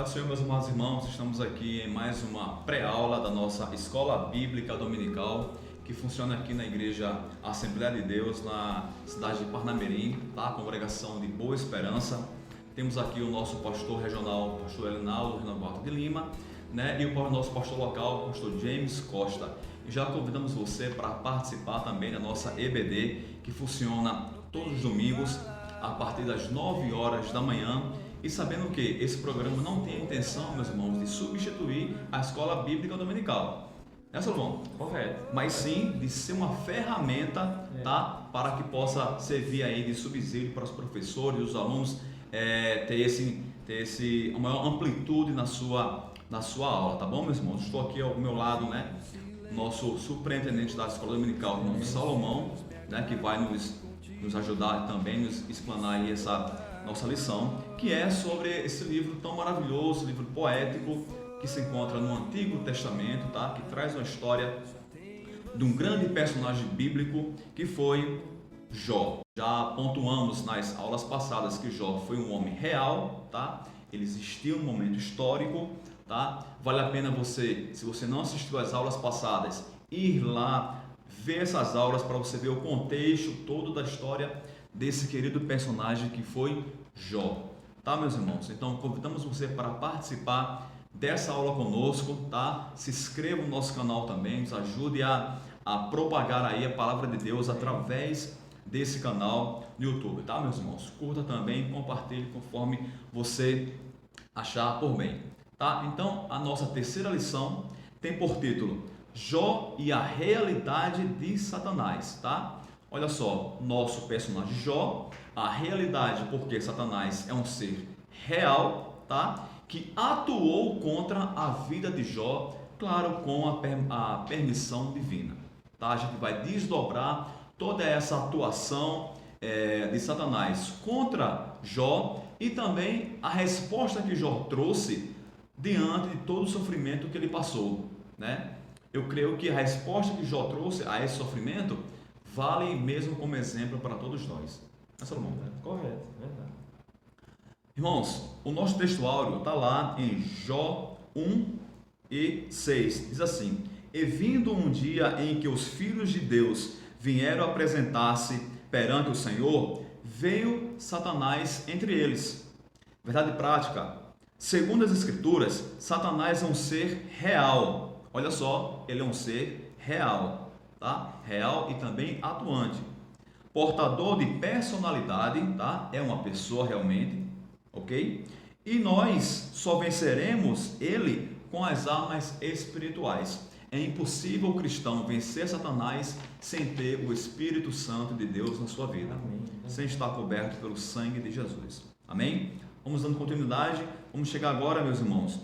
Paz do Senhor, meus amados irmãos, estamos aqui em mais uma pré-aula da nossa Escola Bíblica Dominical, que funciona aqui na Igreja Assembleia de Deus, na cidade de Parnamirim, tá? Congregação de Boa Esperança. Temos aqui o nosso pastor regional, o pastor Elinaldo Renovato de Lima, né? E o nosso pastor local, o pastor James Costa. E já convidamos você para participar também da nossa EBD, que funciona todos os domingos, a partir das 9 horas da manhã. E sabendo que esse programa não tem a intenção, meus irmãos, de substituir a escola bíblica dominical, né, Salomão? Correto. Mas sim de ser uma ferramenta, tá? Para que possa servir aí de subsídio para os professores, os alunos, ter uma maior amplitude na sua aula, tá bom, meus irmãos? Estou aqui ao meu lado, né? Nosso superintendente da escola dominical, o irmão Salomão, né? Que vai nos ajudar também, nos explanar aí essa nossa lição, que é sobre esse livro tão maravilhoso, livro poético, que se encontra no Antigo Testamento, tá? Que traz uma história de um grande personagem bíblico que foi Jó. Já pontuamos nas aulas passadas que Jó foi um homem real, tá? Ele existiu no momento histórico, tá? Vale a pena você, se você não assistiu às aulas passadas, ir lá ver essas aulas para você ver o contexto todo da história desse querido personagem que foi Jó, tá, meus irmãos? Então convidamos você para participar dessa aula conosco, tá? Se inscreva no nosso canal também, nos ajude a propagar aí a palavra de Deus através desse canal no YouTube, tá, meus irmãos? Curta também, compartilhe conforme você achar por bem, tá? Então a nossa terceira lição tem por título Jó e a realidade de Satanás, tá? Olha só, nosso personagem Jó, a realidade, porque Satanás é um ser real, tá? Que atuou contra a vida de Jó, claro, com a permissão divina, tá? A gente vai desdobrar toda essa atuação de Satanás contra Jó e também a resposta que Jó trouxe diante de todo o sofrimento que ele passou, né? Eu creio que a resposta que Jó trouxe a esse sofrimento vale mesmo como exemplo para todos nós. É, Salomão? Correto, verdade. Irmãos, o nosso texto áureo está lá em Jó 1 e 6. Diz assim: E vindo um dia em que os filhos de Deus vieram apresentar-se perante o Senhor, veio Satanás entre eles. Verdade prática. Segundo as Escrituras, Satanás é um ser real. Olha só, ele é um ser real. Tá? Real e também atuante, portador de personalidade, tá? É uma pessoa realmente, ok? E nós só venceremos ele com as armas espirituais. É impossível o cristão vencer Satanás sem ter o Espírito Santo de Deus na sua vida, sem estar coberto pelo sangue de Jesus. Amém? Vamos dando continuidade. Vamos chegar agora, meus irmãos,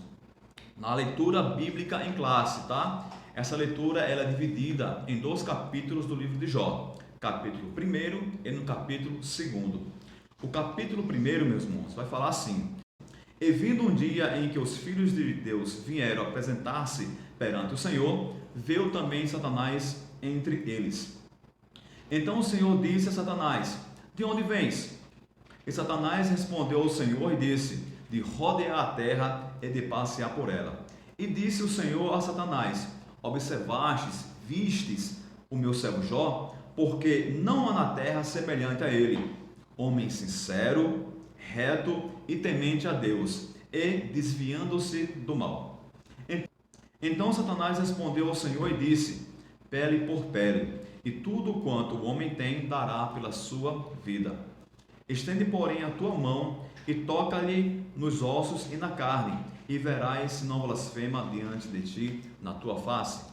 na leitura bíblica em classe, tá? Essa leitura ela é dividida em 2 capítulos do livro de Jó, capítulo 1 e no capítulo 2. O capítulo 1, meus irmãos, vai falar assim: E vindo um dia em que os filhos de Deus vieram apresentar-se perante o Senhor, veio também Satanás entre eles. Então o Senhor disse a Satanás: De onde vens? E Satanás respondeu ao Senhor e disse: De rodear a terra e de passear por ela. E disse o Senhor a Satanás: Observastes, vistes o meu servo Jó, porque não há na terra semelhante a ele, homem sincero, reto e temente a Deus, e desviando-se do mal. Então Satanás respondeu ao Senhor e disse: Pele por pele, e tudo quanto o homem tem dará pela sua vida. Estende, porém, a tua mão e toca-lhe nos ossos e na carne, e verás se não blasfema diante de ti na tua face.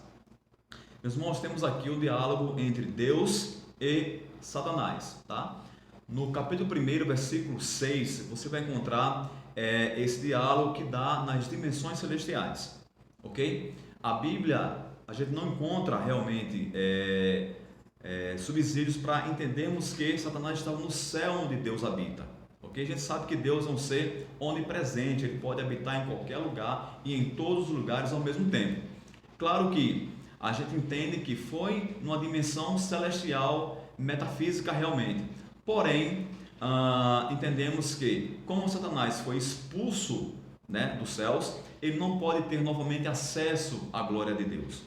Meus irmãos, temos aqui o diálogo entre Deus e Satanás, tá? No capítulo 1, versículo 6, você vai encontrar esse diálogo que dá nas dimensões celestiais, ok? A Bíblia, a gente não encontra realmente subsídios para entendermos que Satanás estava no céu onde Deus habita. Porque a gente sabe que Deus é um ser onipresente, ele pode habitar em qualquer lugar e em todos os lugares ao mesmo tempo. Claro que a gente entende que foi numa dimensão celestial, metafísica realmente. Porém, entendemos que como Satanás foi expulso né, dos céus, ele não pode ter novamente acesso à glória de Deus.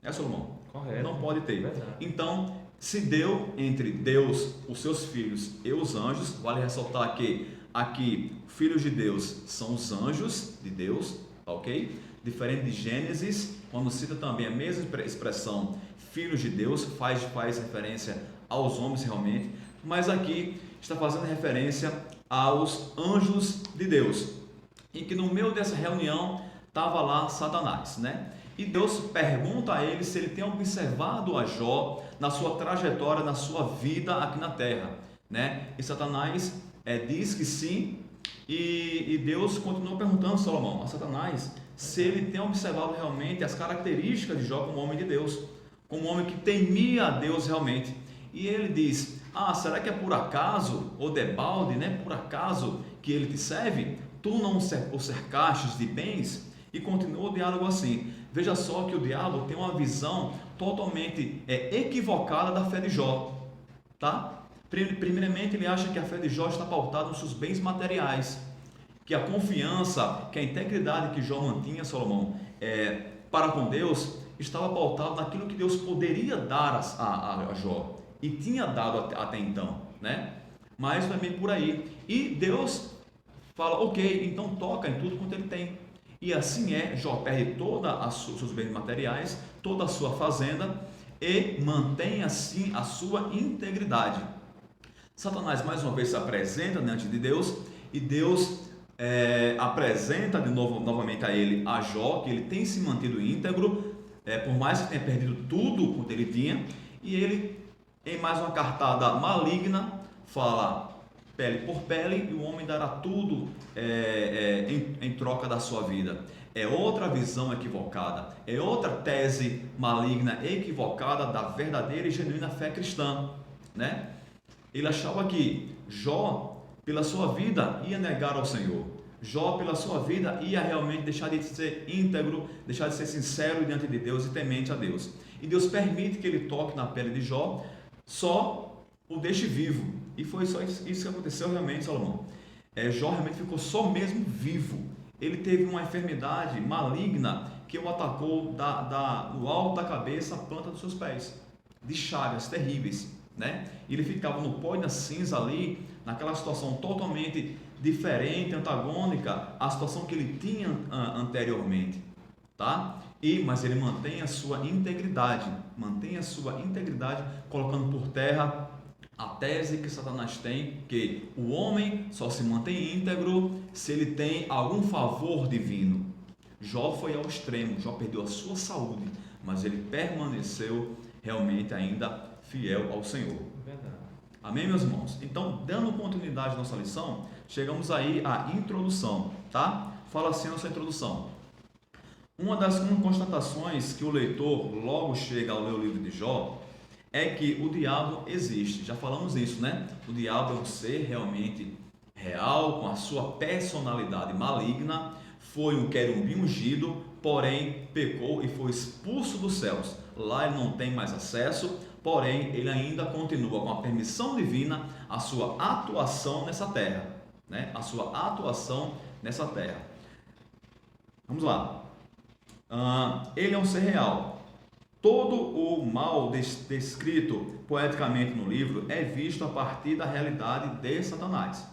É, Salomão? Correto. Não pode ter. Verdade. Então, se deu entre Deus, os seus filhos e os anjos. Vale ressaltar que aqui, filhos de Deus são os anjos de Deus, ok? Diferente de Gênesis, quando cita também a mesma expressão, filhos de Deus, faz referência aos homens realmente, mas aqui está fazendo referência aos anjos de Deus. E que no meio dessa reunião estava lá Satanás, né? E Deus pergunta a ele se ele tem observado a Jó na sua trajetória, na sua vida aqui na terra, né? E Satanás diz que sim, e Deus continuou perguntando a Salomão, a Satanás, se ele tem observado realmente as características de Jó como homem de Deus, como um homem que temia a Deus realmente. E ele diz, será que é por acaso, ou debalde, né? Por acaso que ele te serve? Tu não o cercastes de bens? E continua o diálogo assim. Veja só que o diabo tem uma visão totalmente equivocada da fé de Jó, tá? Primeiramente, ele acha que a fé de Jó está pautada nos seus bens materiais, que a confiança, que a integridade que Jó mantinha, Salomão, para com Deus, estava pautada naquilo que Deus poderia dar a Jó, e tinha dado até então, né? Mas também por aí. E Deus fala, ok, então toca em tudo quanto ele tem. E assim Jó perde todos os seus bens materiais, toda a sua fazenda, e mantém assim a sua integridade. Satanás mais uma vez se apresenta diante de Deus, e Deus apresenta novamente a ele a Jó, que ele tem se mantido íntegro, por mais que tenha perdido tudo quanto ele tinha, e ele, em mais uma cartada maligna, fala pele por pele, e o homem dará tudo em troca da sua vida. É outra visão equivocada, é outra tese maligna equivocada da verdadeira e genuína fé cristã, né? Ele achava que Jó, pela sua vida, ia negar ao Senhor. Jó, pela sua vida, ia realmente deixar de ser íntegro, deixar de ser sincero diante de Deus e temente a Deus. E Deus permite que ele toque na pele de Jó, só o deixe vivo. E foi só isso que aconteceu realmente, Salomão. Jó realmente ficou só mesmo vivo. Ele teve uma enfermidade maligna que o atacou do alto da cabeça à planta dos seus pés, de chagas terríveis, né? Ele ficava no pó e na cinza ali, naquela situação totalmente diferente, antagônica à situação que ele tinha anteriormente, tá? Mas ele mantém a sua integridade, colocando por terra a tese que Satanás tem, que o homem só se mantém íntegro se ele tem algum favor divino. Jó foi ao extremo, Jó perdeu a sua saúde, mas ele permaneceu realmente ainda fiel ao Senhor. Verdade. Amém, meus irmãos? Então, dando continuidade à nossa lição, chegamos aí à introdução, tá? Fala assim a nossa introdução. Uma das constatações que o leitor logo chega ao ler o livro de Jó é que o diabo existe. Já falamos isso, né? O diabo é um ser realmente real, com a sua personalidade maligna, foi um querubim ungido, porém pecou e foi expulso dos céus. Lá ele não tem mais acesso, porém ele ainda continua com a permissão divina a sua atuação nessa terra, né? A sua atuação nessa terra. Vamos lá. Ele é um ser real. Todo o mal descrito poeticamente no livro é visto a partir da realidade de Satanás.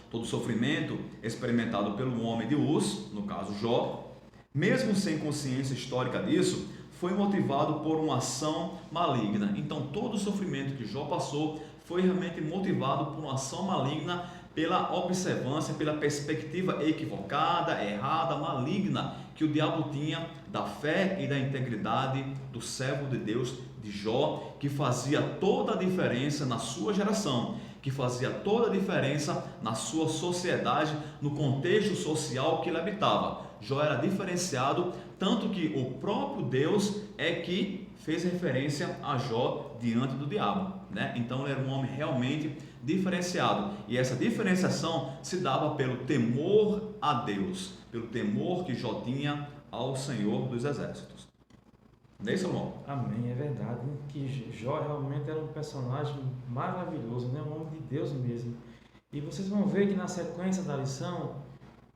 Todo sofrimento experimentado pelo homem de Uz, no caso Jó, mesmo sem consciência histórica disso, foi motivado por uma ação maligna. Então todo o sofrimento que Jó passou foi realmente motivado por uma ação maligna, pela observância, pela perspectiva equivocada, errada, maligna que o diabo tinha da fé e da integridade do servo de Deus, de Jó, que fazia toda a diferença na sua geração, que fazia toda a diferença na sua sociedade, no contexto social que ele habitava. Jó era diferenciado, tanto que o próprio Deus é que fez referência a Jó diante do diabo, né? Então ele era um homem realmente diferenciado, e essa diferenciação se dava pelo temor a Deus, pelo temor que Jó tinha ao Senhor dos Exércitos. Não é isso, irmão? Amém, é verdade que Jó realmente era um personagem maravilhoso, né? Um homem de Deus mesmo. E vocês vão ver que na sequência da lição,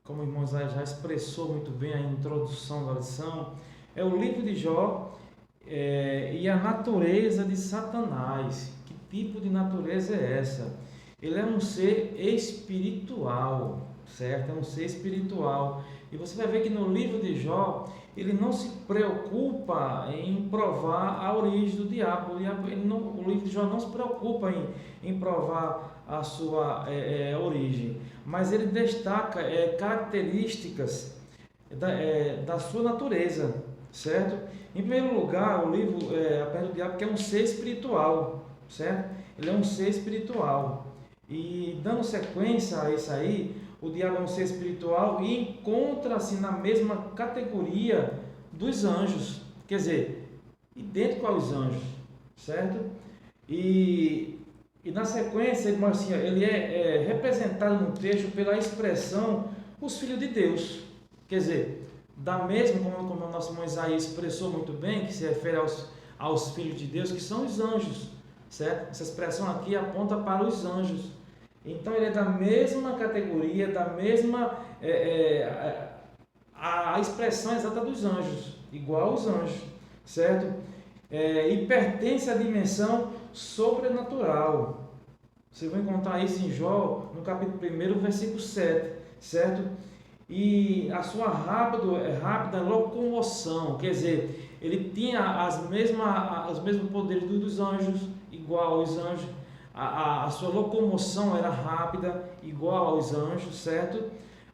como o irmão Isaías já expressou muito bem a introdução da lição, é o livro de Jó e a natureza de Satanás. Que tipo de natureza é essa? Ele é um ser espiritual, certo? É um ser espiritual. E você vai ver que no livro de Jó, ele não se preocupa em provar a origem do diabo. O livro de Jó não se preocupa em provar a sua origem, mas ele destaca características da sua natureza, certo? Em primeiro lugar, o livro apresenta o diabo que é um ser espiritual, certo? Ele é um ser espiritual. E dando sequência a isso aí, o diabo é um ser espiritual e encontra-se na mesma categoria dos anjos, quer dizer, idêntico aos anjos, certo? E na sequência, ele é representado no texto pela expressão os filhos de Deus, quer dizer, da mesma como o nosso irmão Isaías expressou muito bem, que se refere aos filhos de Deus, que são os anjos, certo? Essa expressão aqui aponta para os anjos. Então ele é da mesma categoria, da mesma a expressão exata dos anjos, igual aos anjos, certo? E pertence à dimensão sobrenatural. Você vai encontrar isso em Jó, no capítulo 1, versículo 7, certo? E a sua rápida locomoção, quer dizer, ele tinha os mesmos poderes dos anjos, igual aos anjos. A sua locomoção era rápida, igual aos anjos, certo?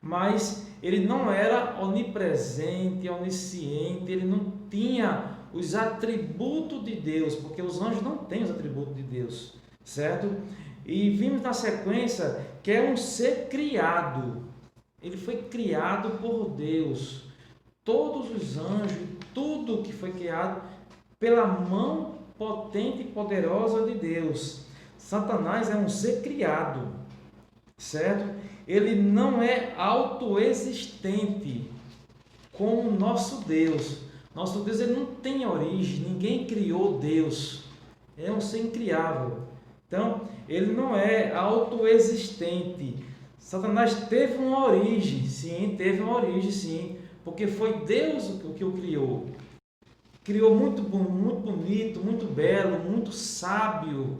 Mas ele não era onipresente, onisciente, ele não tinha os atributos de Deus, porque os anjos não têm os atributos de Deus, certo? E vimos na sequência que é um ser criado, ele foi criado por Deus. Todos os anjos, tudo que foi criado pela mão potente e poderosa de Deus. Satanás é um ser criado, certo? Ele não é autoexistente como o nosso Deus. Nosso Deus ele não tem origem, ninguém criou Deus. É um ser incriável. Então, ele não é autoexistente. Satanás teve uma origem, sim, porque foi Deus o que o criou. Criou muito bonito, muito belo, muito sábio.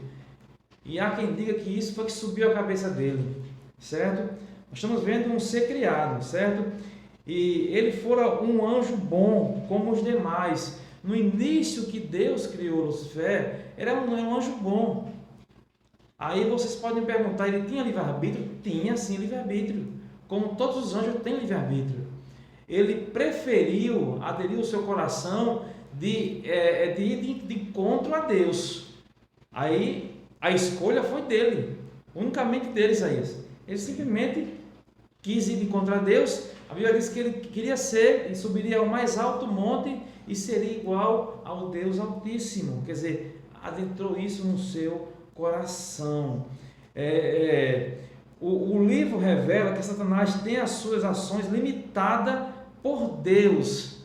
E há quem diga que isso foi que subiu a cabeça dele, certo? Nós estamos vendo um ser criado, certo? E ele fora um anjo bom, como os demais. No início que Deus criou Lucifer, era um anjo bom. Aí vocês podem perguntar, ele tinha livre-arbítrio? Tinha sim livre-arbítrio, como todos os anjos têm livre-arbítrio. Ele preferiu, aderiu o seu coração de ir de encontro a Deus. Aí a escolha foi dele, unicamente dele, Isaías. Ele simplesmente quis ir de encontro a Deus. A Bíblia diz que ele queria ser e subiria ao mais alto monte e seria igual ao Deus Altíssimo. Quer dizer, adentrou isso no seu coração. O livro revela que Satanás tem as suas ações limitadas por Deus.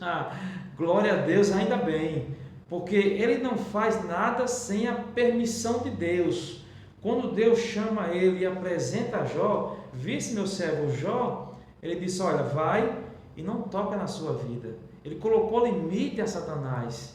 Glória a Deus, ainda bem. Porque ele não faz nada sem a permissão de Deus. Quando Deus chama ele e apresenta a Jó, visse meu servo Jó, ele disse, olha, vai e não toca na sua vida. Ele colocou limite a Satanás.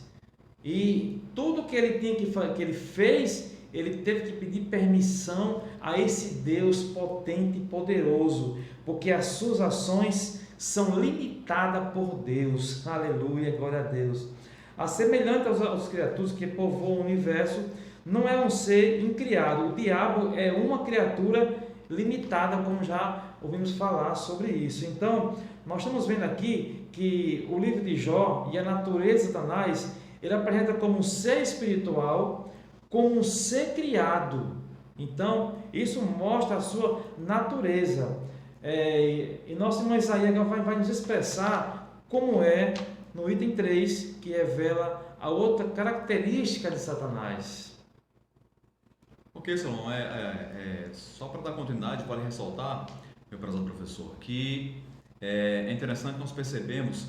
E tudo que ele tinha que ele fez, ele teve que pedir permissão a esse Deus potente e poderoso, porque as suas ações são limitadas por Deus. Aleluia, glória a Deus. A semelhante aos criaturas que povoam o universo, não é um ser incriado. O diabo é uma criatura limitada, como já ouvimos falar sobre isso. Então, nós estamos vendo aqui que o livro de Jó e a natureza de Satanás, ele apresenta como um ser espiritual, como um ser criado. Então, isso mostra a sua natureza. E nosso irmão Isaías vai nos expressar como é no item 3, que revela a outra característica de Satanás. Ok, Salomão, só para dar continuidade, vale ressaltar, meu prezado professor, que é interessante nós percebemos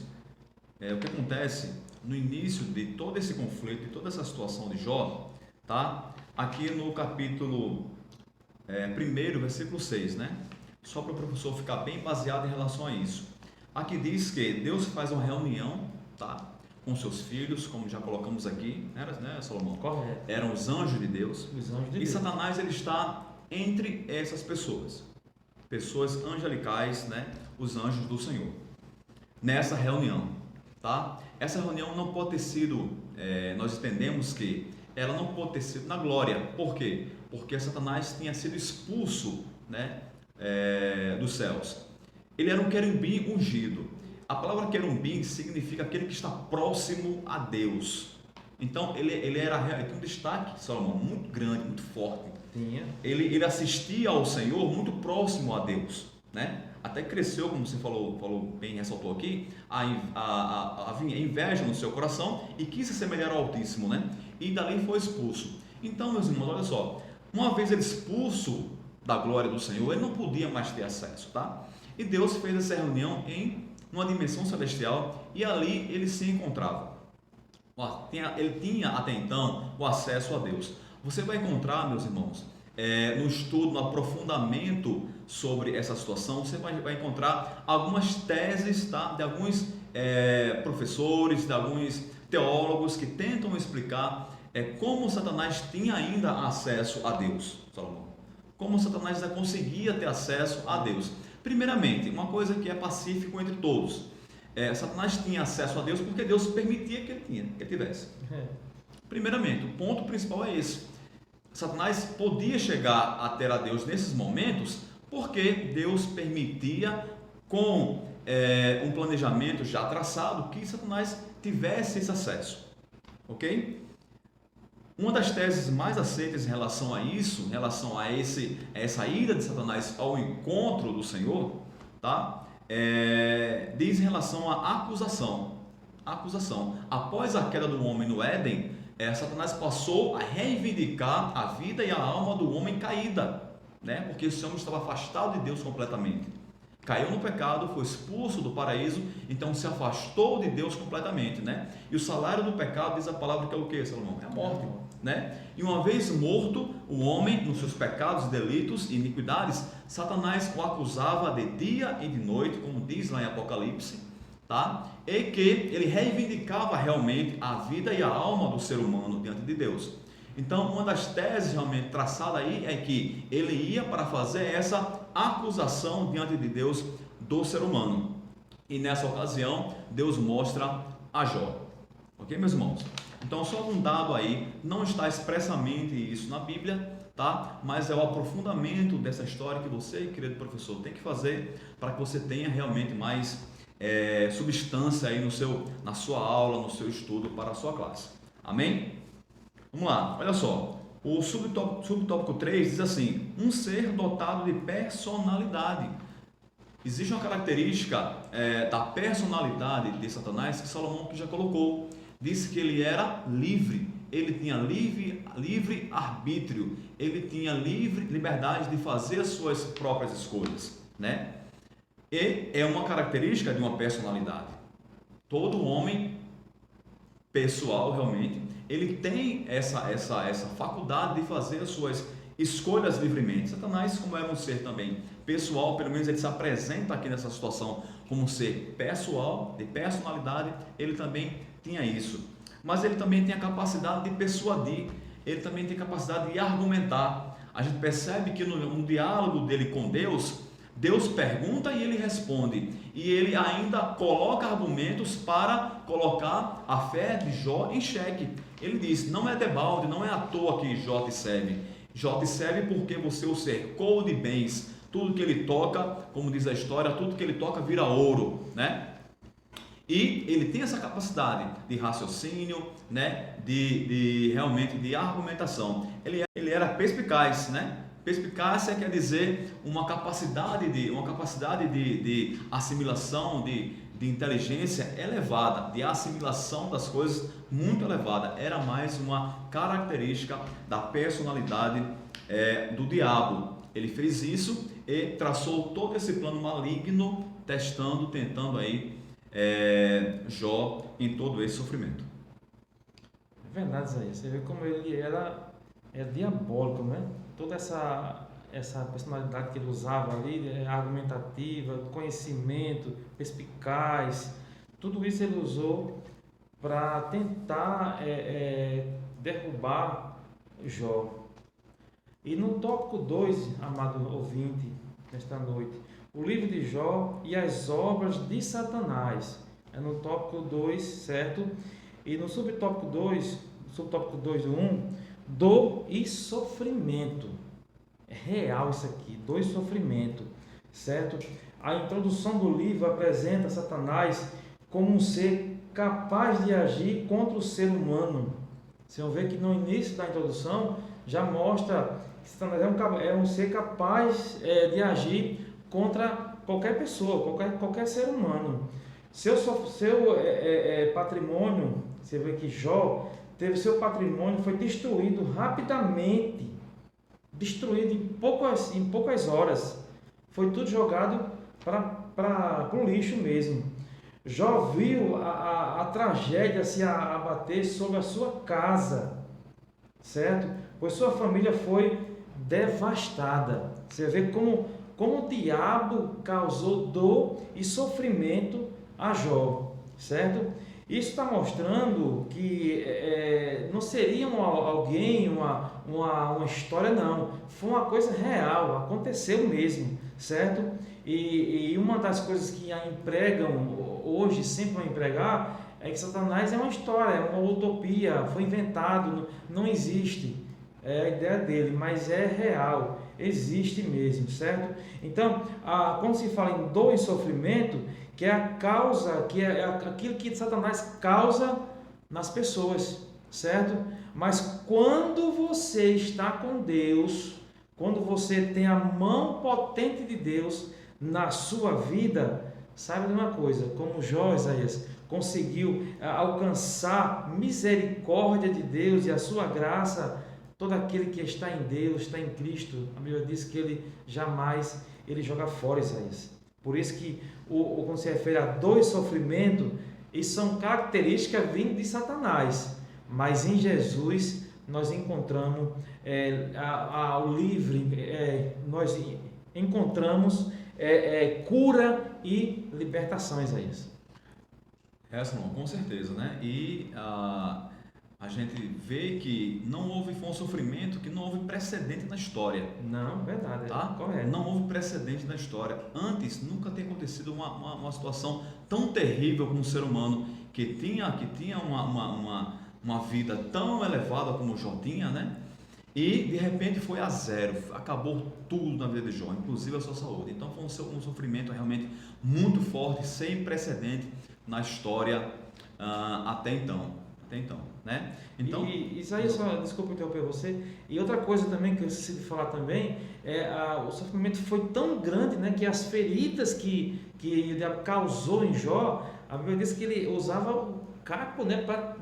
o que acontece no início de todo esse conflito, de toda essa situação de Jó, tá? Aqui no capítulo 1, versículo 6, né? só para o professor ficar bem baseado em relação a isso. Aqui diz que Deus faz uma reunião, tá, com seus filhos, como já colocamos aqui, né, Salomão? Correto. Eram os anjos de Deus. Os anjos de E Deus. Satanás, ele está entre essas pessoas angelicais, né, os anjos do Senhor, nessa reunião, tá? Essa reunião não pode ter sido, nós entendemos que ela não pode ter sido na glória. Por quê? Porque Satanás tinha sido expulso, né, dos céus. Ele era um querubim ungido. A palavra querubim significa aquele que está próximo a Deus. Então ele tinha um destaque, Salomão, muito grande, muito forte. Ele assistia ao Senhor muito próximo a Deus, né? Até cresceu, como você falou bem, ressaltou aqui, a inveja no seu coração e quis se semelhar ao Altíssimo, né? E dali foi expulso. Então, meus irmãos, olha só, uma vez ele expulso da glória do Senhor, ele não podia mais ter acesso, tá? E Deus fez essa reunião em uma dimensão celestial e ali ele se encontrava. Ele tinha até então o acesso a Deus. Você vai encontrar, meus irmãos, no estudo, no aprofundamento sobre essa situação, você vai encontrar algumas teses, tá, de alguns professores, de alguns teólogos que tentam explicar como Satanás tinha ainda acesso a Deus, Salomão. Como Satanás ainda conseguia ter acesso a Deus. Primeiramente, uma coisa que é pacífico entre todos. Satanás tinha acesso a Deus porque Deus permitia que ele tivesse. Primeiramente, o ponto principal é esse. Satanás podia chegar a ter a Deus nesses momentos porque Deus permitia, com um planejamento já traçado, que Satanás tivesse esse acesso. Ok? Uma das teses mais aceitas em relação a isso, em relação a essa ida de Satanás ao encontro do Senhor, tá? Diz em relação à acusação. Após a queda do homem no Éden, Satanás passou a reivindicar a vida e a alma do homem caída, né? Porque esse homem estava afastado de Deus completamente. Caiu no pecado, foi expulso do paraíso, então se afastou de Deus completamente, né? E o salário do pecado, diz a palavra, que é o que, Salomão? É a morte, né? E uma vez morto o homem nos seus pecados, delitos e iniquidades, Satanás o acusava de dia e de noite, como diz lá em Apocalipse, tá? E que ele reivindicava realmente a vida e a alma do ser humano diante de Deus. Então, uma das teses realmente traçada aí é que ele ia para fazer essa acusação diante de Deus do ser humano. E nessa ocasião, Deus mostra a Jó. Ok, meus irmãos? Então, só um dado aí, não está expressamente isso na Bíblia, tá? Mas é o aprofundamento dessa história que você, querido professor, tem que fazer para que você tenha realmente mais substância aí na sua aula, no seu estudo para a sua classe. Amém? Vamos lá, olha só. O subtópico 3 diz assim: um ser dotado de personalidade. Existe uma característica da personalidade de Satanás que Salomão já colocou. Disse que ele era livre, ele tinha livre arbítrio, ele tinha livre liberdade de fazer as suas próprias escolhas, né? E é uma característica de uma personalidade. Todo homem pessoal, realmente, ele tem essa faculdade de fazer as suas escolhas livremente. Satanás, como era um ser também pessoal, pelo menos ele se apresenta aqui nessa situação como um ser pessoal, de personalidade, ele também tinha isso. Mas ele também tem a capacidade de persuadir, ele também tem a capacidade de argumentar. A gente percebe que no diálogo dele com Deus, Deus pergunta e ele responde, e ele ainda coloca argumentos para colocar a fé de Jó em xeque. Ele diz: não é debalde, não é à toa que Jó te serve. Jó te serve porque você o cercou de bens. Tudo que ele toca, como diz a história, tudo que ele toca vira ouro, né? E ele tem essa capacidade de raciocínio, né? Realmente de argumentação. Ele era perspicaz, né? Perspicácia quer dizer uma capacidade de assimilação, de inteligência elevada, de assimilação das coisas muito elevada. Era mais uma característica da personalidade do diabo. Ele fez isso e traçou todo esse plano maligno, tentando aí Jó em todo esse sofrimento. É verdade, Isaías. Você vê como ele é diabólico, né? Toda essa essa personalidade que ele usava ali, argumentativa, conhecimento, perspicaz, tudo isso ele usou para tentar derrubar Jó. E no tópico 2, amado ouvinte, nesta noite, o livro de Jó e as obras de Satanás. É no tópico 2, certo? E no subtópico 2 do 1, dor e sofrimento. É real isso aqui, dor e sofrimento, certo? A introdução do livro apresenta Satanás como um ser capaz de agir contra o ser humano. Vocês vão ver que no início da introdução já mostra que Satanás é um ser capaz de agir contra qualquer pessoa, qualquer ser humano. Seu patrimônio, você vê que Jó teve seu patrimônio, foi destruído rapidamente, destruído em poucas horas. Foi tudo jogado para o lixo mesmo. Jó viu a tragédia se abater sobre a sua casa, certo? Pois sua família foi devastada. Você vê como o diabo causou dor e sofrimento a Jó, certo? Isso está mostrando que não seria alguém, uma história, não. Foi uma coisa real, aconteceu mesmo, certo? E uma das coisas que a empregam hoje, sempre vão empregar, é que Satanás é uma história, é uma utopia, foi inventado, não existe. É a ideia dele, mas é real, existe mesmo, certo? Então, quando se fala em dor e sofrimento, que é a causa, que é aquilo que Satanás causa nas pessoas, certo? Mas quando você está com Deus, quando você tem a mão potente de Deus na sua vida, saiba de uma coisa, como Jó, Isaías, conseguiu alcançar misericórdia de Deus e a sua graça, todo aquele que está em Deus, está em Cristo, a Bíblia diz que ele jamais joga fora, Isaías. Por isso que quando se refere a dor e sofrimento, isso são características vindas de Satanás, mas em Jesus nós encontramos o livre, nós encontramos cura e libertação, Isaías. Não, com certeza, né? E a gente vê que foi um sofrimento que não houve precedente na história. Não, verdade, tá? Correto. Não houve precedente na história. Antes, nunca tem acontecido uma situação tão terrível com um ser humano que tinha uma vida tão elevada como Jó tinha, né? E de repente foi a zero, acabou tudo na vida de Jó, inclusive a sua saúde. Então foi um sofrimento realmente muito forte, sem precedente na história até então, né? Então, isso aí, só desculpa interromper você. E outra coisa também que eu esqueci de falar também o sofrimento foi tão grande, né, que as feridas que o diabo causou em Jó, a Bíblia diz que ele usava o caco, né, para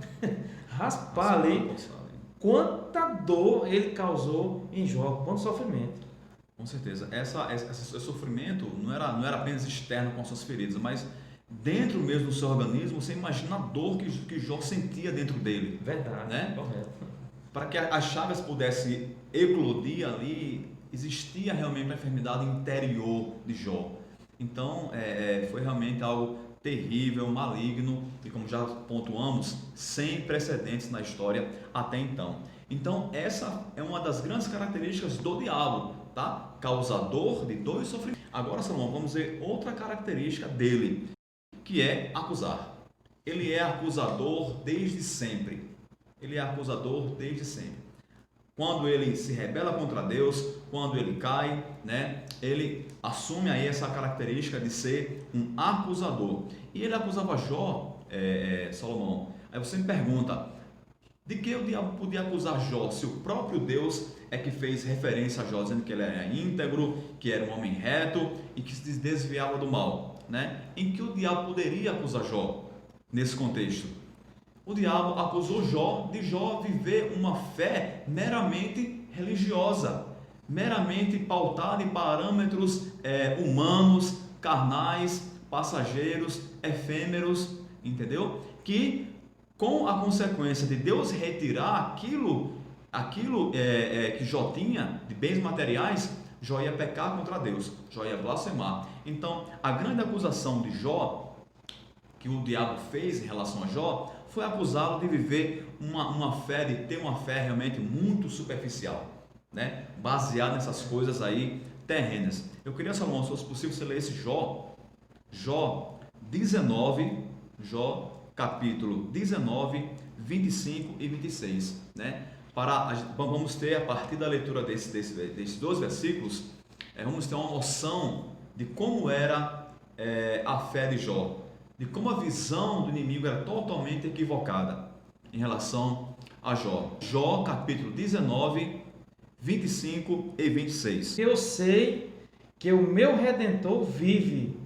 raspar ali. Quanta dor ele causou em Jó, quanto sofrimento. Com certeza. Esse sofrimento não era apenas externo com suas feridas, mas dentro mesmo do seu organismo. Você imagina a dor que Jó sentia dentro dele. Verdade, né? Correto. Para que as chagas pudessem eclodir ali, existia realmente uma enfermidade interior de Jó. Então, foi realmente algo terrível, maligno e, como já pontuamos, sem precedentes na história até então. Então, essa é uma das grandes características do diabo, tá? Causador de dor e sofrimento. Agora, Salomão, vamos ver outra característica dele, que é acusar. Ele é acusador desde sempre. Quando ele se rebela contra Deus, quando ele cai, né, ele assume aí essa característica de ser um acusador. E ele acusava Jó, Salomão. Aí você me pergunta, de que o diabo podia acusar Jó, se o próprio Deus é que fez referência a Jó, dizendo que ele era íntegro, que era um homem reto e que se desviava do mal, né? Em que o diabo poderia acusar Jó nesse contexto? O diabo acusou Jó de Jó viver uma fé meramente religiosa, meramente pautada em parâmetros humanos, carnais, passageiros, efêmeros, entendeu? Que com a consequência de Deus retirar aquilo que Jó tinha de bens materiais, Jó ia pecar contra Deus, Jó ia blasfemar. Então, a grande acusação de Jó, que o diabo fez em relação a Jó, foi acusá-lo de viver uma fé, de ter uma fé realmente muito superficial, né? Baseada nessas coisas aí terrenas. Eu queria, Salomão, se fosse possível, você lesse Jó 19, Jó capítulo 19, 25 e 26, né? Vamos ter, a partir da leitura desses dois versículos, vamos ter uma noção de como era a fé de Jó, de como a visão do inimigo era totalmente equivocada em relação a Jó. Jó capítulo 19, 25 e 26. Eu sei que o meu Redentor vive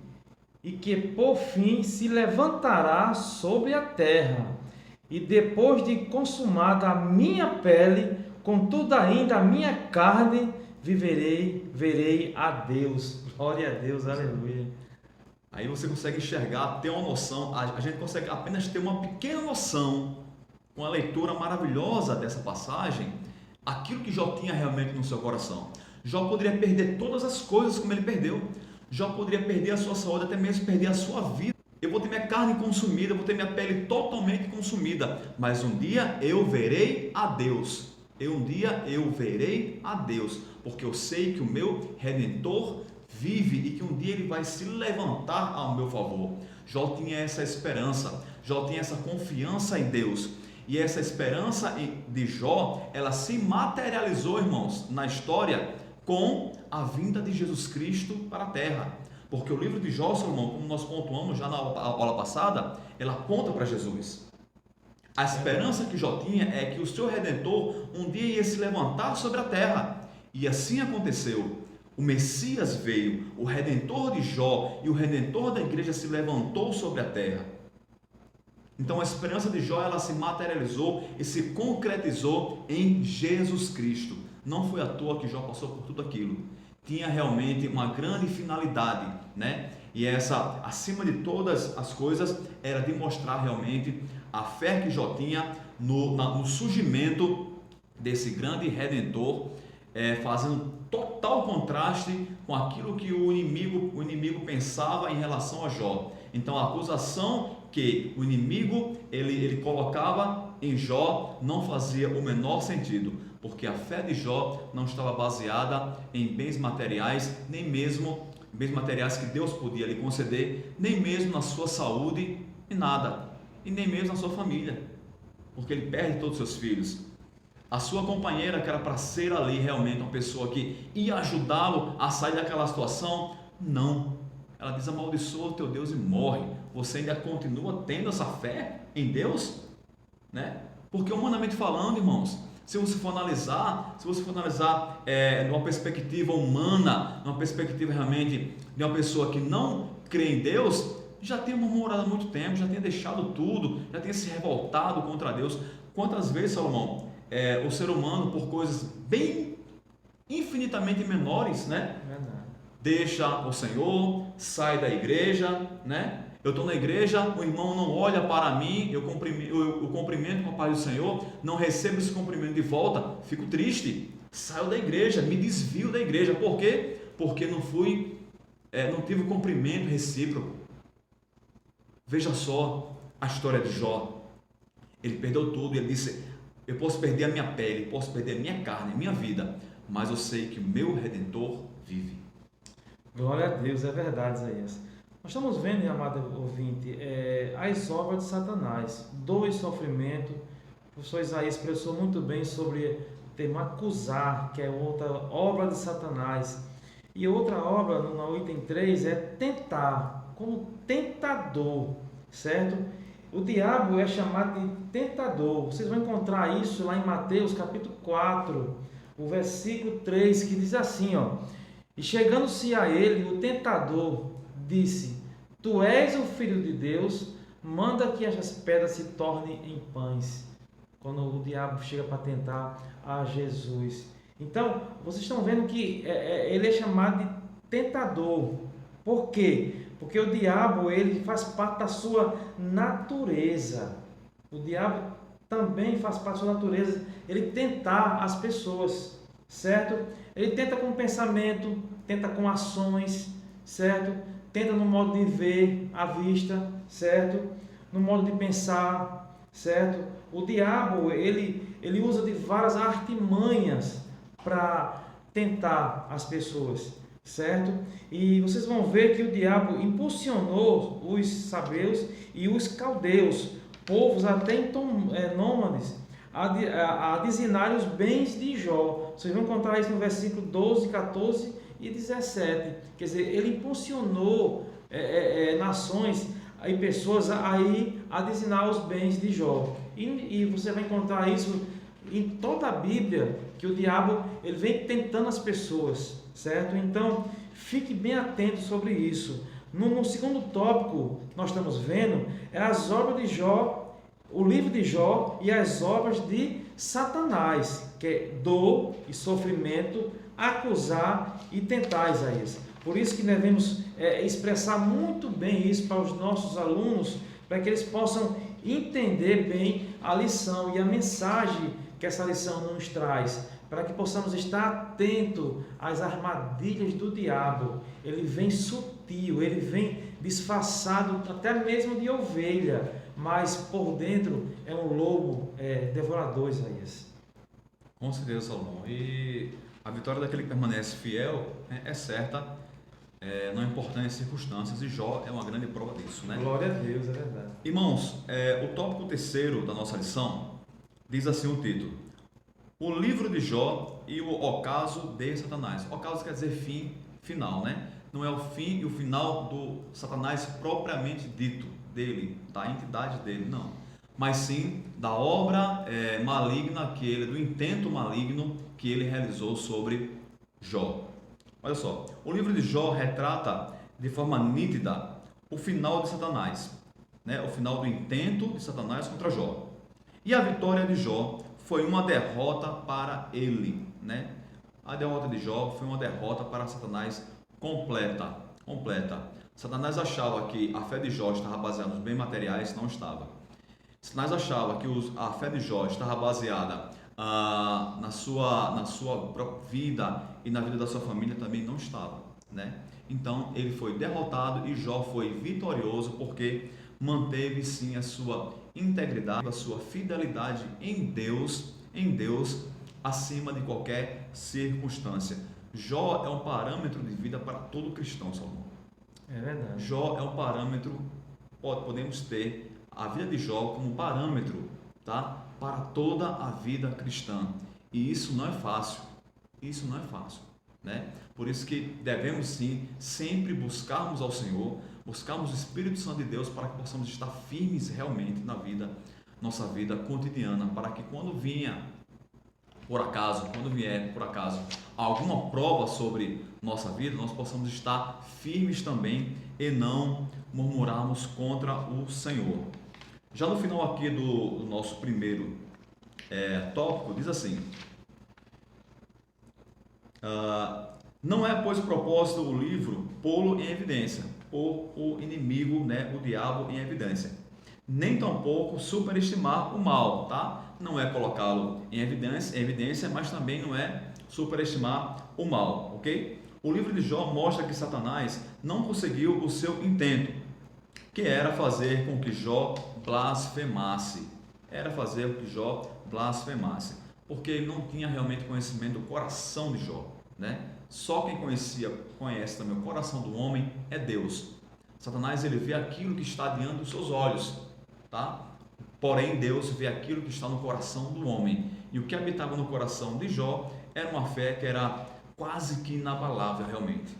e que por fim se levantará sobre a terra, e depois de consumada a minha pele, contudo ainda a minha carne, verei a Deus. Glória a Deus, aleluia. Aí você consegue enxergar, ter uma noção, a gente consegue apenas ter uma pequena noção, com a leitura maravilhosa dessa passagem, aquilo que Jó tinha realmente no seu coração. Jó poderia perder todas as coisas como ele perdeu. Jó poderia perder a sua saúde, até mesmo perder a sua vida. Eu vou ter minha carne consumida, eu vou ter minha pele totalmente consumida, mas um dia eu verei a Deus. Um dia eu verei a Deus, porque eu sei que o meu Redentor vive e que um dia ele vai se levantar ao meu favor. Jó tinha essa esperança, Jó tinha essa confiança em Deus. E essa esperança de Jó, ela se materializou, irmãos, na história com a vinda de Jesus Cristo para a terra. Porque o livro de Jó, Salomão, como nós pontuamos já na aula passada, ela aponta para Jesus. A esperança que Jó tinha é que o seu Redentor um dia ia se levantar sobre a terra. E assim aconteceu. O Messias veio, o Redentor de Jó e o Redentor da igreja se levantou sobre a terra. Então a esperança de Jó, ela se materializou e se concretizou em Jesus Cristo. Não foi à toa que Jó passou por tudo aquilo. Tinha realmente uma grande finalidade, né? E essa, acima de todas as coisas, era de mostrar realmente a fé que Jó tinha no surgimento desse grande Redentor, fazendo total contraste com aquilo que o inimigo pensava em relação a Jó. Então a acusação que o inimigo ele colocava em Jó não fazia o menor sentido, porque a fé de Jó não estava baseada em bens materiais, nem mesmo bens materiais que Deus podia lhe conceder, nem mesmo na sua saúde e nada, e nem mesmo na sua família, porque ele perde todos os seus filhos. A sua companheira, que era para ser ali realmente uma pessoa que ia ajudá-lo a sair daquela situação, não. Ela diz: amaldiçoa o teu Deus e morre. Você ainda continua tendo essa fé em Deus? Né? Porque humanamente falando, irmãos, se você for analisar numa perspectiva humana, numa perspectiva realmente de uma pessoa que não crê em Deus, já tem murmurado há muito tempo, já tem deixado tudo, já tem se revoltado contra Deus. Quantas vezes, Salomão, o ser humano, por coisas bem infinitamente menores, né? Deixa o Senhor, sai da igreja, né? Eu estou na igreja, o irmão não olha para mim, eu cumprimento com a paz do Senhor, não recebo esse cumprimento de volta, fico triste, saio da igreja, me desvio da igreja. Por quê? Porque não tive o cumprimento recíproco. Veja só a história de Jó. Ele perdeu tudo e ele disse: eu posso perder a minha pele, posso perder a minha carne, a minha vida, mas eu sei que o meu Redentor vive. Glória a Deus, é verdade, Isaías. Nós estamos vendo, amado ouvinte, as obras de Satanás, dor e sofrimento. O professor Isaías expressou muito bem sobre o termo acusar, que é outra obra de Satanás. E outra obra, no item 3, é tentar, como tentador, certo? O diabo é chamado de tentador. Vocês vão encontrar isso lá em Mateus capítulo 4, o versículo 3, que diz assim, ó: e chegando-se a ele, o tentador disse: tu és o Filho de Deus, manda que estas pedras se tornem em pães. Quando o diabo chega para tentar a Jesus. Então, vocês estão vendo que ele é chamado de tentador. Por quê? Porque o diabo, ele faz parte da sua natureza. O diabo também faz parte da sua natureza, ele tentar as pessoas, certo? Ele tenta com pensamento, tenta com ações, certo? Tenta no modo de ver à vista, certo? No modo de pensar, certo? O diabo, ele usa de várias artimanhas para tentar as pessoas, certo? E vocês vão ver que o diabo impulsionou os sabeus e os caldeus, povos até então nômades, a dizimar os bens de Jó. Vocês vão encontrar isso no versículo 12, 14 e 17. Quer dizer, ele impulsionou nações e pessoas a dizimar os bens de Jó. E você vai encontrar isso em toda a Bíblia, que o diabo ele vem tentando as pessoas, certo? Então, fique bem atento sobre isso. No segundo tópico, nós estamos vendo, é as obras de Jó, o livro de Jó e as obras de Satanás, que é dor e sofrimento, acusar e tentar Isaías. Por isso que devemos expressar muito bem isso para os nossos alunos, para que eles possam entender bem a lição e a mensagem que essa lição nos traz, para que possamos estar atentos às armadilhas do diabo. Ele vem sutil, ele vem disfarçado até mesmo de ovelha, mas por dentro é um lobo devorador, Isaías. Com certeza, Salomão. E a vitória daquele que permanece fiel é certa, não importando as circunstâncias, e Jó é uma grande prova disso, né? Glória a Deus, é verdade. Irmãos, o tópico terceiro da nossa lição diz assim o título: o livro de Jó e o ocaso de Satanás. Ocaso quer dizer fim, final, né? Não é o fim e o final do Satanás propriamente dito, dele, da entidade dele, não. Mas sim da obra maligna do intento maligno que ele realizou sobre Jó. Olha só, o livro de Jó retrata de forma nítida o final de Satanás, né? O final do intento de Satanás contra Jó. E a vitória de Jó foi uma derrota para ele, né? A derrota de Jó foi uma derrota para Satanás completa. Satanás achava que a fé de Jó estava baseada nos bens materiais, não estava. Satanás achava que a fé de Jó estava baseada na sua própria vida e na vida da sua família, também não estava, né? Então ele foi derrotado e Jó foi vitorioso porque manteve sim a sua integridade, a sua fidelidade em Deus, acima de qualquer circunstância. Jó é um parâmetro de vida para todo cristão, Salomão. É verdade. Jó é um parâmetro, podemos ter a vida de Jó como parâmetro, tá? Para toda a vida cristã. E isso não é fácil. Né? Por isso que devemos sim sempre buscarmos ao Senhor, buscarmos o Espírito Santo de Deus para que possamos estar firmes realmente na vida, nossa vida cotidiana, para que quando vier por acaso alguma prova sobre nossa vida, nós possamos estar firmes também e não murmurarmos contra o Senhor. Já no final aqui do nosso primeiro tópico, diz assim: não é, pois, propósito o livro pô-lo em evidência, pôr o inimigo, né, o diabo, em evidência, nem tampouco superestimar o mal, tá? Não é colocá-lo em evidência, mas também não é superestimar o mal, ok? O livro de Jó mostra que Satanás não conseguiu o seu intento, que era fazer com que Jó blasfemasse. Porque ele não tinha realmente conhecimento do coração de Jó, né? Só quem conhece também o coração do homem é Deus. Satanás, ele vê aquilo que está diante dos seus olhos, tá? Porém, Deus vê aquilo que está no coração do homem. E o que habitava no coração de Jó era uma fé que era quase que inabalável, realmente.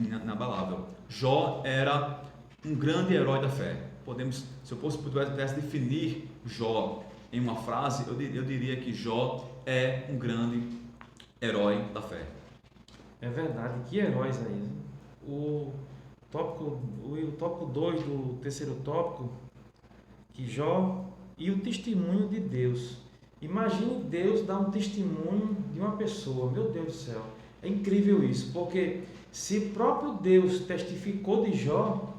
Inabalável. Jó era um grande herói da fé. Se eu pudesse definir Jó em uma frase, eu diria que Jó é um grande herói da fé. É verdade, que heróis aí. O tópico 2 do terceiro tópico, que Jó e o testemunho de Deus. Imagine Deus dar um testemunho de uma pessoa. Meu Deus do céu, é incrível isso, porque se o próprio Deus testificou de Jó,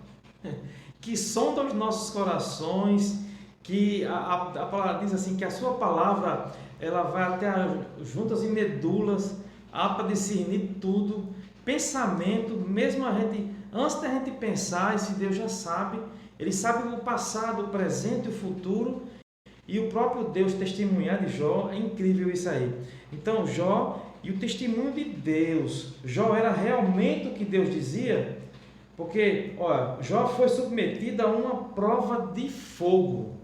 que sonda os nossos corações, que a palavra diz assim, que a sua palavra, ela vai até as juntas e medulas, apta a discernir tudo, pensamento, mesmo a gente, antes da gente pensar, esse Deus já sabe, ele sabe o passado, o presente e o futuro, e o próprio Deus testemunhar de Jó, é incrível isso aí. Então Jó e o testemunho de Deus, Jó era realmente o que Deus dizia, porque olha, Jó foi submetido a uma prova de fogo.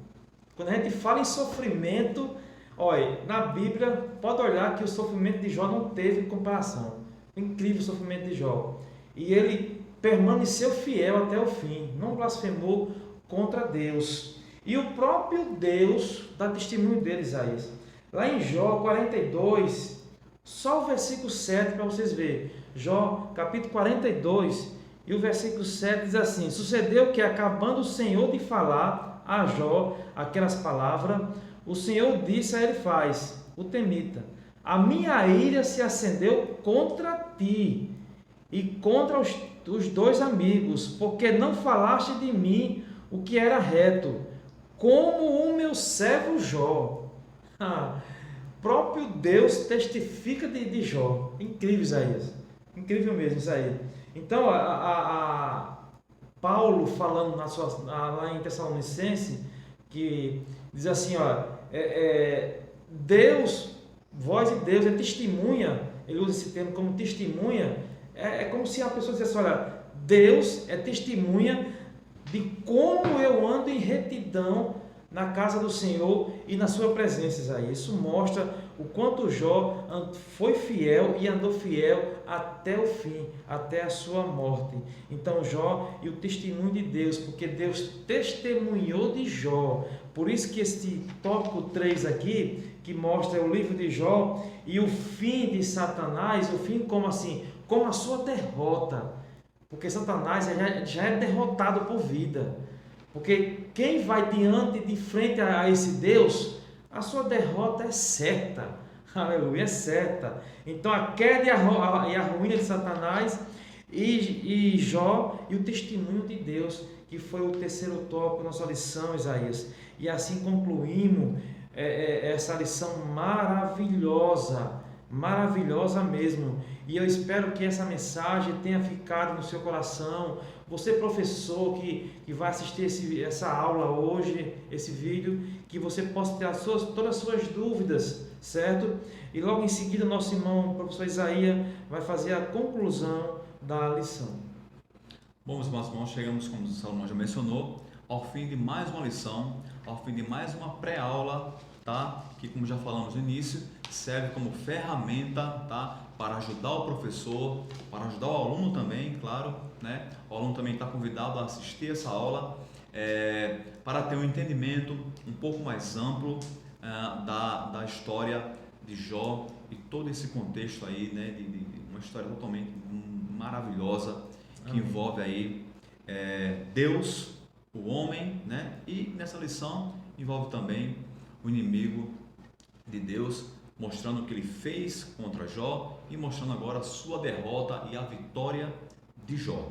Quando a gente fala em sofrimento, olha, na Bíblia, pode olhar que o sofrimento de Jó não teve comparação. Incrível o sofrimento de Jó. E ele permaneceu fiel até o fim, não blasfemou contra Deus. E o próprio Deus dá testemunho dele, Isaías. Lá em Jó 42, só o versículo 7 para vocês verem. Jó, capítulo 42, e o versículo 7 diz assim: sucedeu que, acabando o Senhor de falar a Jó aquelas palavras, o Senhor disse a Elifaz, o temita: a minha ira se acendeu contra ti e contra os dois amigos, porque não falaste de mim o que era reto, como o meu servo Jó. Próprio Deus testifica de Jó. Incrível, Isaías. Incrível mesmo isso aí. Então, Paulo falando lá em Tessalonicense, que diz assim, ó, Deus, voz de Deus é testemunha, ele usa esse termo como testemunha, é como se a pessoa dissesse, olha, Deus é testemunha de como eu ando em retidão na casa do Senhor e na sua presença, Isaías. Isso mostra o quanto Jó foi fiel e andou fiel até o fim, até a sua morte. Então Jó e o testemunho de Deus, porque Deus testemunhou de Jó. Por isso que este tópico 3 aqui, que mostra o livro de Jó e o fim de Satanás, o fim como assim? Como a sua derrota. Porque Satanás já é derrotado por vida. Porque quem vai de frente a esse Deus, a sua derrota é certa. Aleluia, é certa. Então a queda e a ruína de Satanás e Jó e o testemunho de Deus, que foi o terceiro tópico da nossa lição, Isaías. E assim concluímos essa lição maravilhosa, maravilhosa mesmo. E eu espero que essa mensagem tenha ficado no seu coração. Você, professor, que vai assistir essa aula hoje, esse vídeo, que você possa ter todas as suas dúvidas, certo? E logo em seguida, nosso irmão, o professor Isaías, vai fazer a conclusão da lição. Bom, meus irmãos, chegamos, como o Salomão já mencionou, ao fim de mais uma lição, ao fim de mais uma pré-aula, tá? Que, como já falamos no início, serve como ferramenta, tá? Para ajudar o professor, para ajudar o aluno também, claro, né? O aluno também está convidado a assistir essa aula para ter um entendimento um pouco mais amplo da história de Jó e todo esse contexto aí, né? De uma história totalmente maravilhosa que envolve aí Deus, o homem, né? E nessa lição envolve também o inimigo de Deus, mostrando o que ele fez contra Jó e mostrando agora a sua derrota e a vitória de Jó.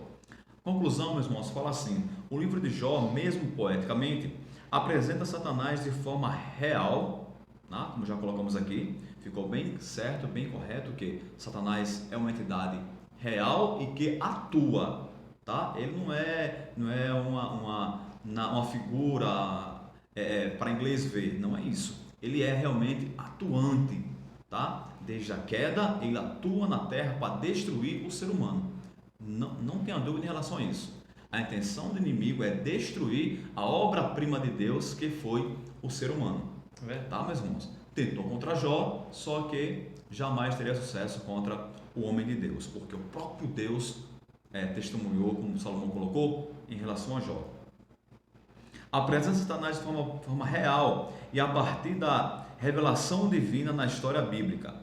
Conclusão, meus irmãos, fala assim: o livro de Jó, mesmo poeticamente, apresenta Satanás de forma real, né? Como já colocamos aqui, ficou bem certo, bem correto que Satanás é uma entidade real e que atua, tá? Ele não é uma figura para inglês ver, não é isso. Ele é realmente atuante, tá? Desde a queda, ele atua na terra para destruir o ser humano. Não tenha dúvida em relação a isso. A intenção do inimigo é destruir a obra-prima de Deus, que foi o ser humano. Tá, meus irmãos? Tentou contra Jó, só que jamais teria sucesso contra o homem de Deus, porque o próprio Deus testemunhou, como Salomão colocou, em relação a Jó. Apresenta Satanás de forma real e a partir da revelação divina na história bíblica.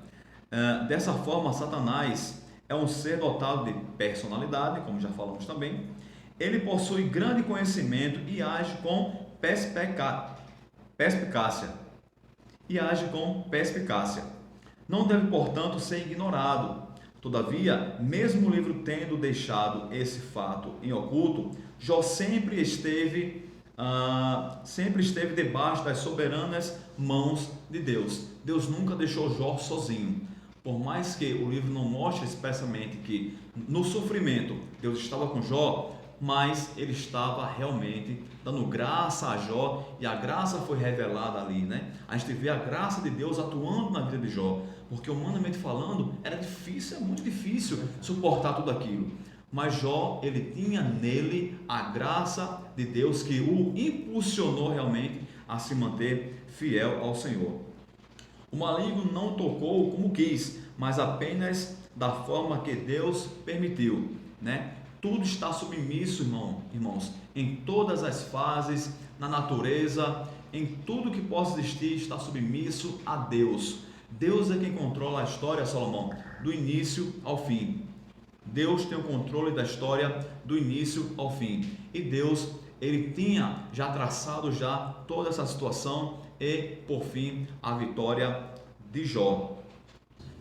Dessa forma, Satanás é um ser dotado de personalidade, como já falamos também. Ele possui grande conhecimento e age com perspicácia. Não deve, portanto, ser ignorado. Todavia, mesmo o livro tendo deixado esse fato em oculto, Jó sempre esteve sempre esteve debaixo das soberanas mãos de Deus. Deus nunca deixou Jó sozinho. Por mais que o livro não mostre expressamente que no sofrimento Deus estava com Jó, mas ele estava realmente dando graça a Jó, e a graça foi revelada ali, né? A gente vê a graça de Deus atuando na vida de Jó, porque humanamente falando era difícil, é muito difícil suportar tudo aquilo. Mas Jó, ele tinha nele a graça de Deus que o impulsionou realmente a se manter fiel ao Senhor. O maligno não tocou como quis, mas apenas da forma que Deus permitiu, né? Tudo está submisso, irmãos, em todas as fases, na natureza, em tudo que possa existir, está submisso a Deus. Deus é quem controla a história, Salomão, do início ao fim. Deus tem o controle da história do início ao fim. E Deus, ele tinha já traçado já toda essa situação e, por fim, a vitória de Jó.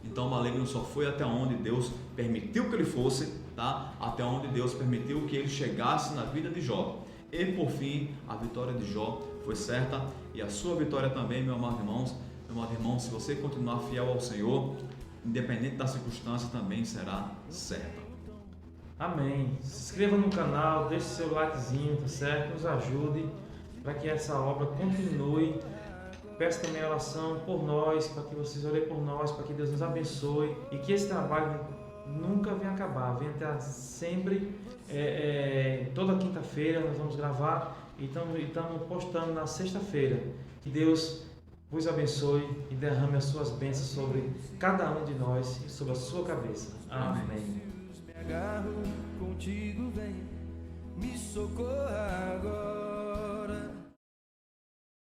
Então o maligno só foi até onde Deus permitiu que ele fosse, tá? Até onde Deus permitiu que ele chegasse na vida de Jó. E por fim, a vitória de Jó foi certa, e a sua vitória também, meu amado irmão, se você continuar fiel ao Senhor, independente da circunstância, também será certa. Amém. Se inscreva no canal, deixe seu likezinho, tá certo? Nos ajude para que essa obra continue. Peço também a oração por nós, para que vocês orem por nós, para que Deus nos abençoe e que esse trabalho nunca venha acabar, venha estar sempre, toda quinta-feira nós vamos gravar e estamos postando na sexta-feira. Que Deus vos abençoe e derrame as suas bênçãos sobre cada um de nós e sobre a sua cabeça. Amém. Me agarro contigo, vem, me socorra agora.